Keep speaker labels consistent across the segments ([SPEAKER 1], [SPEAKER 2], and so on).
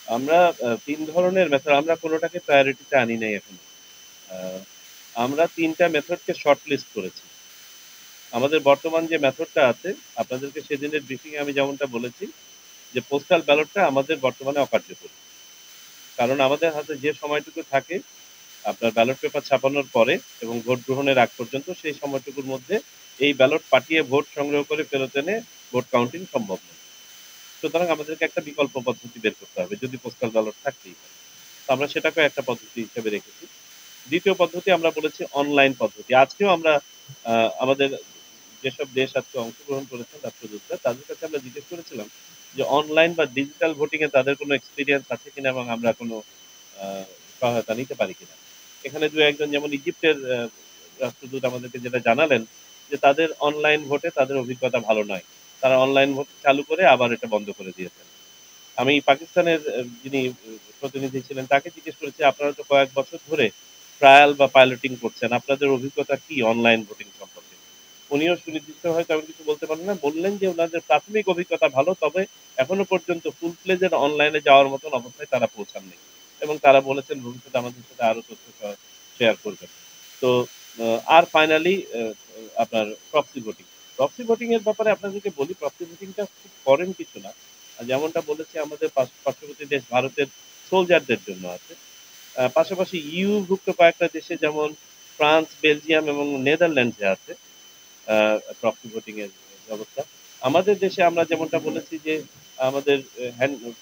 [SPEAKER 1] আমরা ৩ ধরনের মেথড আমরা কোনটাকে প্রায়োরিটি তে আনি নাই এখনো। আ আমরা ৩ টা মেথডকে শর্ট লিস্ট করেছি। আমাদের বর্তমান যে মেথডটা আছে, আপনাদেরকে সেদিনের ব্রিফিং এ আমি যেমনটা বলেছি যে পোস্টাল ব্যালটটা আমাদের বর্তমানে অকার্যকর। কারণ আমাদের হাতে যে সময়টুকু থাকে আপনার ব্যালট পেপার ছাপানোর পরে এবং ভোট গ্রহণের আগ পর্যন্ত সেই সময়টুকুর মধ্যে এই ব্যালট পাঠিয়ে ভোট সংগ্রহ করে ফেরত এনে ভোট কাউন্টিং সম্ভব নয়। সুতরাং আমাদেরকে একটা বিকল্প পদ্ধতি বের করতে হবে যদি পোস্টাল ব্যালট থাকতেই হয়। তো আমরা সেটাকেও একটা পদ্ধতি হিসেবে রেখেছি। ২য় পদ্ধতি আমরা বলেছি অনলাইন পদ্ধতি। আজকেও আমরা আ আমাদের যেসব দেশ আজকে অংশগ্রহণ করেছেন রাষ্ট্রদূতরা তাদের কাছে আমরা জিজ্ঞেস করেছিলাম যে অনলাইন বা ডিজিটাল ভোটিং এ তাদের কোনো এক্সপেরিয়েন্স আছে কিনা এবং আমরা কোনো আ সহায়তা নিতে পারি কিনা। এখানে ২-১ জন যেমন ইজিপ্টের রাষ্ট্রদূত আমাদেরকে যেটা জানালেন যে তাদের অনলাইন ভোটে তাদের অভিজ্ঞতা ভালো নয়। তারা অনলাইন ভোট চালু করে আবার এটা বন্ধ করে দিয়েছেন। আমি পাকিস্তানের যিনি প্রতিনিধি ছিলেন তাকে জিজ্ঞেস করেছি, "আপনারা তো কয়েক বছর ধরে ট্রায়াল বা পাইলটিং করছেন। আপনাদের অভিজ্ঞতা কি অনলাইন ভোটিং সম্পর্কে?" উনিও সুনির্দিষ্টভাবে তেমন কিছু বলতে পারলেন না। বললেন যে উনাদের প্রাথমিক অভিজ্ঞতা ভালো। তবে এখনো পর্যন্ত ফুল ফ্লেজড অনলাইনে যাওয়ার মতন অবস্থায় তারা পৌঁছাননি। এবং তারা বলেছেন ভবিষ্যতে আমাদের সাথে আরো তথ্য শেয়ার করবেন। তো আ আর ফাইনালি আপনার প্রক্সি ভোটিং। প্রক্সি ভোটিং এর ব্যাপারে আপনাদেরকে বলি, প্রক্সি ভোটিংটা খুব ফরেন কিছু না। যেমনটা বলেছি আমাদের পার্শ্ববর্তী দেশ ভারতের সোলজারদের জন্য আছে। পাশাপাশি ইউভুক্ত কয়েকটা দেশে যেমন ফ্রান্স, বেলজিয়াম এবং নেদারল্যান্ডসে আছে প্রক্সি ভোটিং এর ব্যবস্থা। আমাদের দেশে আমরা যেমনটা বলেছি যে আমাদের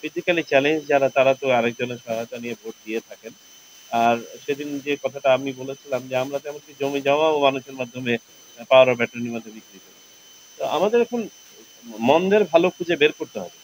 [SPEAKER 1] ফিজিক্যালি চ্যালেঞ্জ যারা তারা তো আরেকজনের সহায়তা নিয়ে ভোট দিয়ে থাকেন। আর সেদিন যে কথাটা আমি বলেছিলাম যে আমরা তো এমনকি জমি জমাও মানুষের মাধ্যমে পাওয়ার অফ অ্যাটর্নির মাধ্যমে বিক্রি করি। তো আমাদের এখন মন্দের ভালো খুঁজে বের করতে হবে।